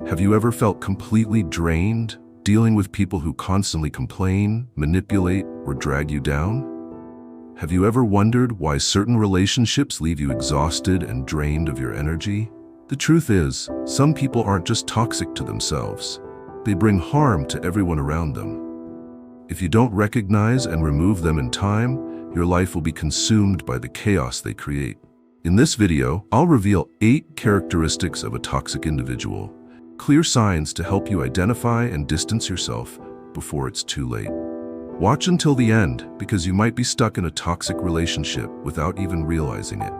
Have you ever felt completely drained, dealing with people who constantly complain, manipulate, or drag you down? Have you ever wondered why certain relationships leave you exhausted and drained of your energy? The truth is, some people aren't just toxic to themselves. They bring harm to everyone around them. If you don't recognize and remove them in time, your life will be consumed by the chaos they create. In this video, I'll reveal 8 characteristics of a toxic individual. Clear signs to help you identify and distance yourself before it's too late. Watch until the end because you might be stuck in a toxic relationship without even realizing it.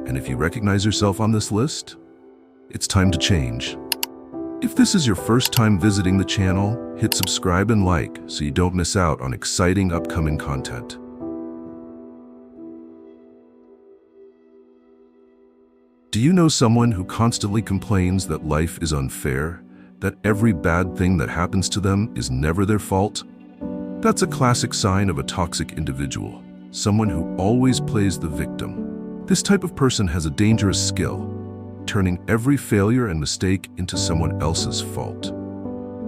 And if you recognize yourself on this list, it's time to change. If this is your first time visiting the channel, hit subscribe and like so you don't miss out on exciting upcoming content. Do you know someone who constantly complains that life is unfair, that every bad thing that happens to them is never their fault? That's a classic sign of a toxic individual, someone who always plays the victim. This type of person has a dangerous skill, turning every failure and mistake into someone else's fault.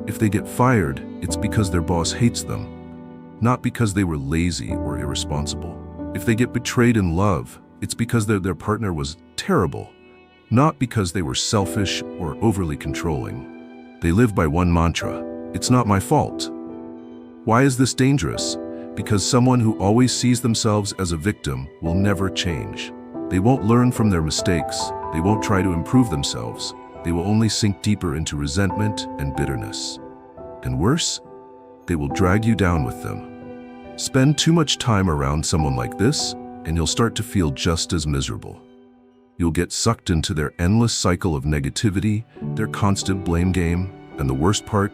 If they get fired, it's because their boss hates them, not because they were lazy or irresponsible. If they get betrayed in love, it's because their partner was terrible, not because they were selfish or overly controlling. They live by one mantra: it's not my fault. Why is this dangerous? Because someone who always sees themselves as a victim will never change. They won't learn from their mistakes. They won't try to improve themselves. They will only sink deeper into resentment and bitterness. And worse, they will drag you down with them. Spend too much time around someone like this, and you'll start to feel just as miserable. You'll get sucked into their endless cycle of negativity, their constant blame game, and the worst part,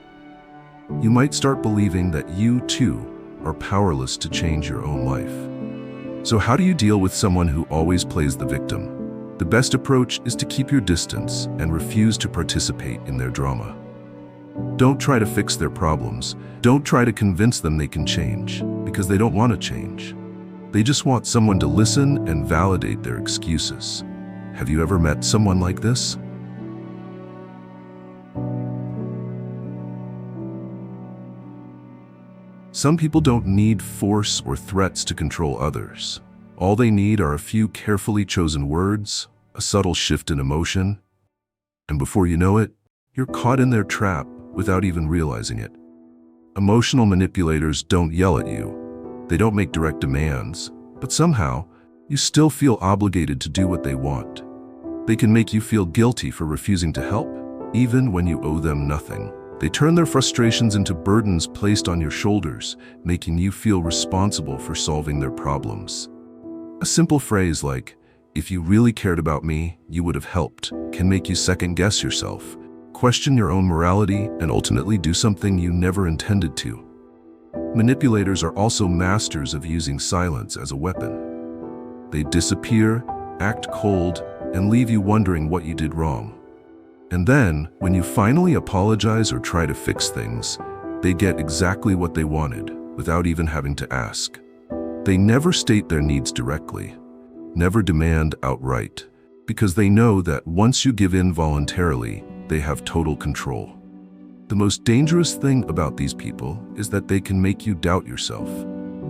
you might start believing that you too are powerless to change your own life. So how do you deal with someone who always plays the victim? The best approach is to keep your distance and refuse to participate in their drama. Don't try to fix their problems. Don't try to convince them they can change, because they don't want to change. They just want someone to listen and validate their excuses. Have you ever met someone like this? Some people don't need force or threats to control others. All they need are a few carefully chosen words, a subtle shift in emotion, and before you know it, you're caught in their trap without even realizing it. Emotional manipulators don't yell at you. They don't make direct demands, but somehow, you still feel obligated to do what they want. They can make you feel guilty for refusing to help, even when you owe them nothing. They turn their frustrations into burdens placed on your shoulders, making you feel responsible for solving their problems. A simple phrase like, "If you really cared about me, you would have helped," can make you second-guess yourself, question your own morality, and ultimately do something you never intended to. Manipulators are also masters of using silence as a weapon. They disappear, act cold, and leave you wondering what you did wrong. And then, when you finally apologize or try to fix things, they get exactly what they wanted, without even having to ask. They never state their needs directly, never demand outright, because they know that once you give in voluntarily, they have total control. The most dangerous thing about these people is that they can make you doubt yourself.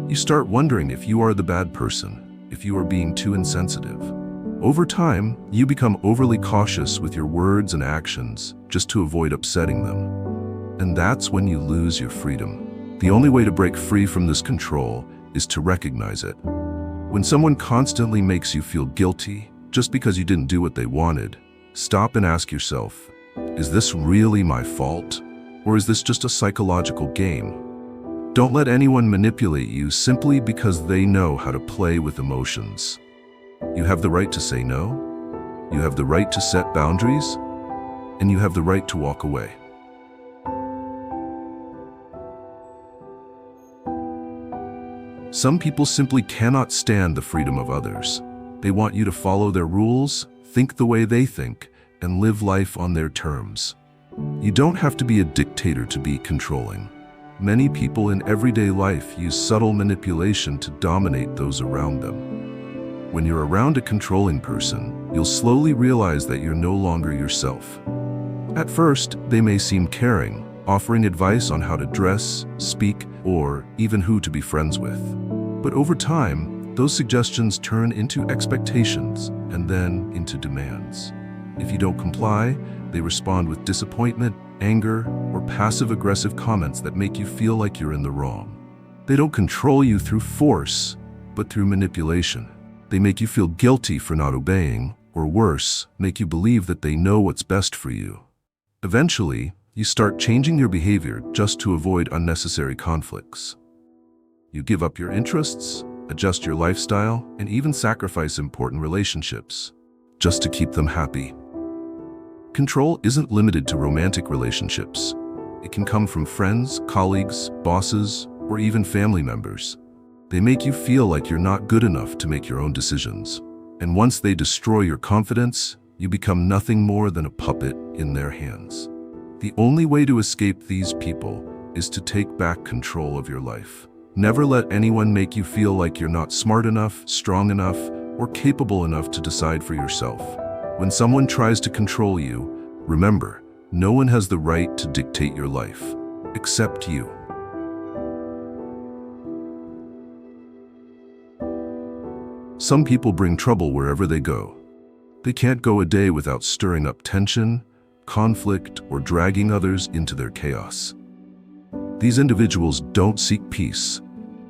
You start wondering if you are the bad person, if you are being too insensitive. Over time, you become overly cautious with your words and actions just to avoid upsetting them. And that's when you lose your freedom. The only way to break free from this control is to recognize it. When someone constantly makes you feel guilty just because you didn't do what they wanted, stop and ask yourself, is this really my fault? Or is this just a psychological game? Don't let anyone manipulate you simply because they know how to play with emotions. You have the right to say no, you have the right to set boundaries, and you have the right to walk away. Some people simply cannot stand the freedom of others. They want you to follow their rules, think the way they think, and live life on their terms. You don't have to be a dictator to be controlling. Many people in everyday life use subtle manipulation to dominate those around them. When you're around a controlling person, you'll slowly realize that you're no longer yourself. At first, they may seem caring, offering advice on how to dress, speak, or even who to be friends with. But over time, those suggestions turn into expectations and then into demands. If you don't comply, they respond with disappointment, anger, or passive-aggressive comments that make you feel like you're in the wrong. They don't control you through force, but through manipulation. They make you feel guilty for not obeying, or worse, make you believe that they know what's best for you. Eventually, you start changing your behavior just to avoid unnecessary conflicts. You give up your interests, adjust your lifestyle, and even sacrifice important relationships, just to keep them happy. Control isn't limited to romantic relationships. It can come from friends, colleagues, bosses, or even family members. They make you feel like you're not good enough to make your own decisions. And once they destroy your confidence, you become nothing more than a puppet in their hands. The only way to escape these people is to take back control of your life. Never let anyone make you feel like you're not smart enough, strong enough, or capable enough to decide for yourself. When someone tries to control you, remember, no one has the right to dictate your life, except you. Some people bring trouble wherever they go. They can't go a day without stirring up tension, conflict, or dragging others into their chaos. These individuals don't seek peace.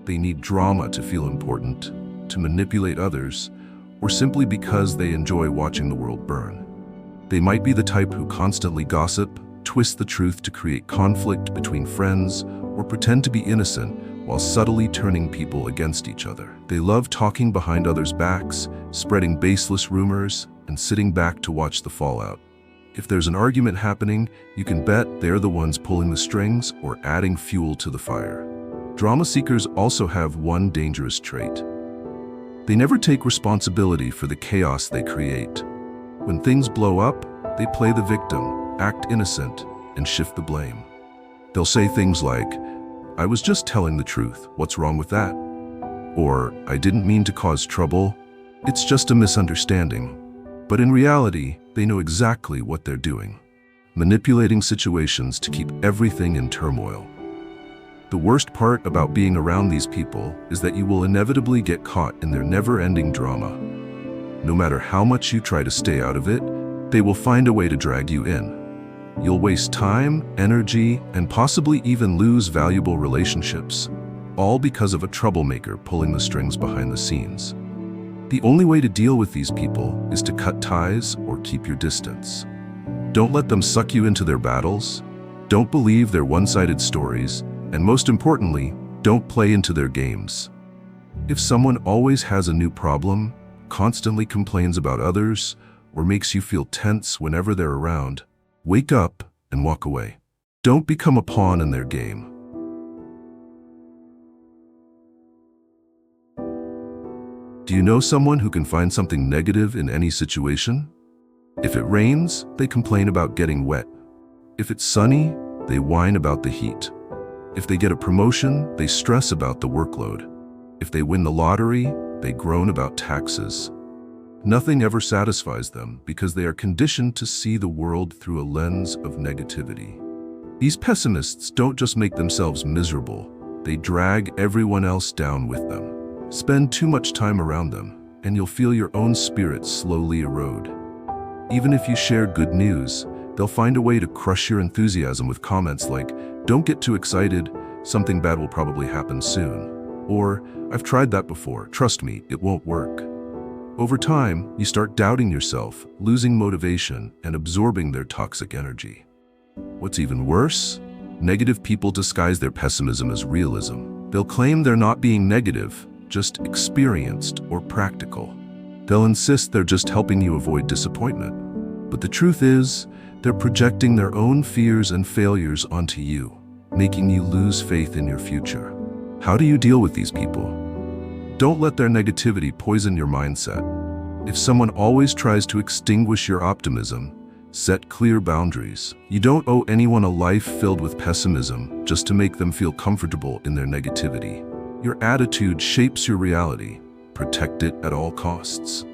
They need drama to feel important, to manipulate others, or simply because they enjoy watching the world burn. They might be the type who constantly gossip, twist the truth to create conflict between friends, or pretend to be innocent while subtly turning people against each other. They love talking behind others' backs, spreading baseless rumors, and sitting back to watch the fallout. If there's an argument happening, you can bet they're the ones pulling the strings or adding fuel to the fire. Drama seekers also have one dangerous trait. They never take responsibility for the chaos they create. When things blow up, they play the victim, act innocent, and shift the blame. They'll say things like, "I was just telling the truth, what's wrong with that?" Or, "I didn't mean to cause trouble, it's just a misunderstanding." But in reality, they know exactly what they're doing, manipulating situations to keep everything in turmoil. The worst part about being around these people is that you will inevitably get caught in their never-ending drama. No matter how much you try to stay out of it, they will find a way to drag you in. You'll waste time, energy, and possibly even lose valuable relationships, all because of a troublemaker pulling the strings behind the scenes. The only way to deal with these people is to cut ties or keep your distance. Don't let them suck you into their battles. Don't believe their one-sided stories. And most importantly, don't play into their games. If someone always has a new problem, constantly complains about others, or makes you feel tense whenever they're around, wake up and walk away. Don't become a pawn in their game. Do you know someone who can find something negative in any situation? If it rains, they complain about getting wet. If it's sunny, they whine about the heat. If they get a promotion, they stress about the workload. If they win the lottery, they groan about taxes. Nothing ever satisfies them because they are conditioned to see the world through a lens of negativity. These pessimists don't just make themselves miserable, they drag everyone else down with them. Spend too much time around them, and you'll feel your own spirit slowly erode. Even if you share good news, they'll find a way to crush your enthusiasm with comments like, "Don't get too excited, something bad will probably happen soon." Or, "I've tried that before, trust me, it won't work." Over time, you start doubting yourself, losing motivation, and absorbing their toxic energy. What's even worse? Negative people disguise their pessimism as realism. They'll claim they're not being negative, just experienced or practical. They'll insist they're just helping you avoid disappointment. But the truth is, they're projecting their own fears and failures onto you, making you lose faith in your future. How do you deal with these people? Don't let their negativity poison your mindset. If someone always tries to extinguish your optimism, set clear boundaries. You don't owe anyone a life filled with pessimism just to make them feel comfortable in their negativity. Your attitude shapes your reality. Protect it at all costs.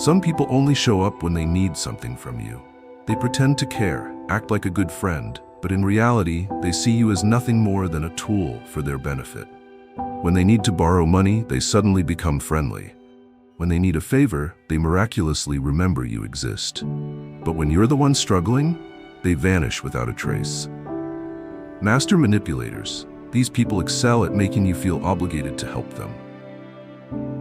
Some people only show up when they need something from you. They pretend to care, act like a good friend, but in reality, they see you as nothing more than a tool for their benefit. When they need to borrow money, they suddenly become friendly. When they need a favor, they miraculously remember you exist. But when you're the one struggling, they vanish without a trace. Master manipulators. These people excel at making you feel obligated to help them.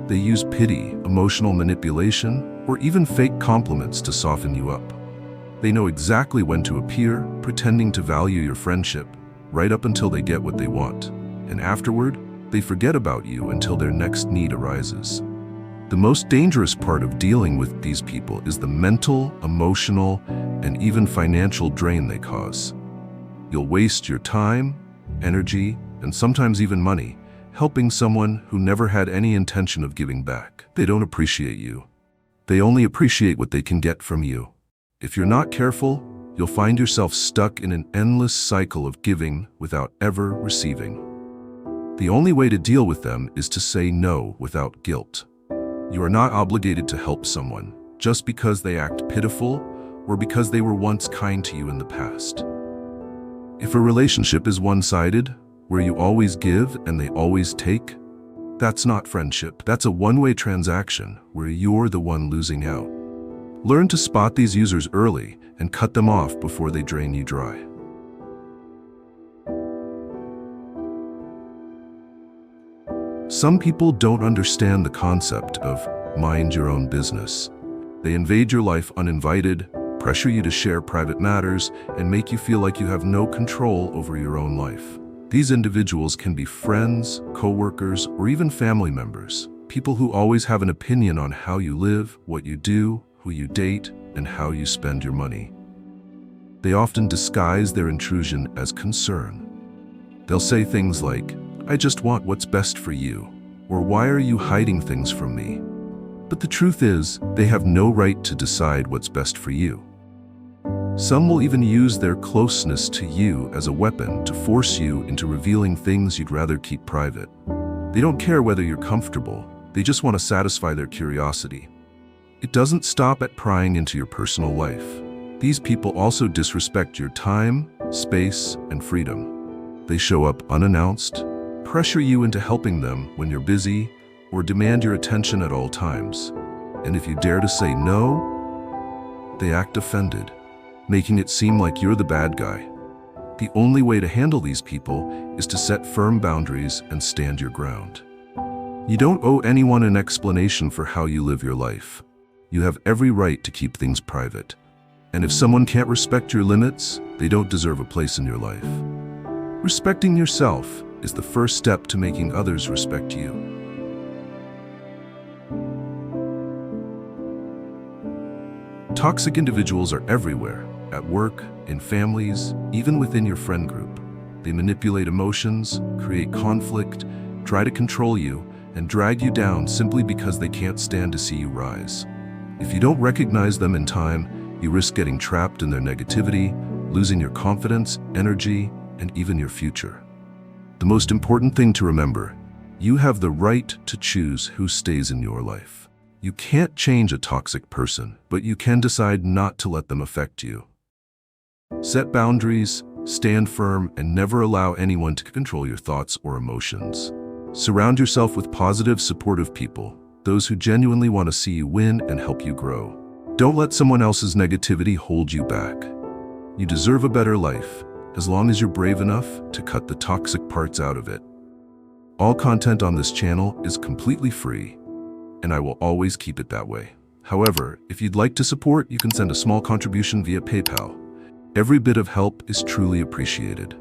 They use pity, emotional manipulation, or even fake compliments to soften you up. They know exactly when to appear, pretending to value your friendship, right up until they get what they want. And afterward, they forget about you until their next need arises. The most dangerous part of dealing with these people is the mental, emotional, and even financial drain they cause. You'll waste your time, energy, and sometimes even money helping someone who never had any intention of giving back. They don't appreciate you. They only appreciate what they can get from you. If you're not careful, you'll find yourself stuck in an endless cycle of giving without ever receiving. The only way to deal with them is to say no without guilt. You are not obligated to help someone just because they act pitiful or because they were once kind to you in the past. If a relationship is one-sided, where you always give and they always take, that's not friendship. That's a one-way transaction where you're the one losing out. Learn to spot these users early and cut them off before they drain you dry. Some people don't understand the concept of mind your own business. They invade your life uninvited, pressure you to share private matters, and make you feel like you have no control over your own life. These individuals can be friends, co-workers, or even family members. People who always have an opinion on how you live, what you do, who you date, and how you spend your money. They often disguise their intrusion as concern. They'll say things like, "I just want what's best for you," or "Why are you hiding things from me?" But the truth is, they have no right to decide what's best for you. Some will even use their closeness to you as a weapon to force you into revealing things you'd rather keep private. They don't care whether you're comfortable, they just want to satisfy their curiosity. It doesn't stop at prying into your personal life. These people also disrespect your time, space, and freedom. They show up unannounced, pressure you into helping them when you're busy, or demand your attention at all times. And if you dare to say no, they act offended, making it seem like you're the bad guy. The only way to handle these people is to set firm boundaries and stand your ground. You don't owe anyone an explanation for how you live your life. You have every right to keep things private. And if someone can't respect your limits, they don't deserve a place in your life. Respecting yourself is the first step to making others respect you. Toxic individuals are everywhere, at work, in families, even within your friend group. They manipulate emotions, create conflict, try to control you, and drag you down simply because they can't stand to see you rise. If you don't recognize them in time, you risk getting trapped in their negativity, losing your confidence, energy, and even your future. The most important thing to remember, you have the right to choose who stays in your life. You can't change a toxic person, but you can decide not to let them affect you. Set boundaries, stand firm, and never allow anyone to control your thoughts or emotions. Surround yourself with positive, supportive people, those who genuinely want to see you win and help you grow. Don't let someone else's negativity hold you back. You deserve a better life, as long as you're brave enough to cut the toxic parts out of it. All content on this channel is completely free, and I will always keep it that way. However, if you'd like to support, you can send a small contribution via PayPal. Every bit of help is truly appreciated.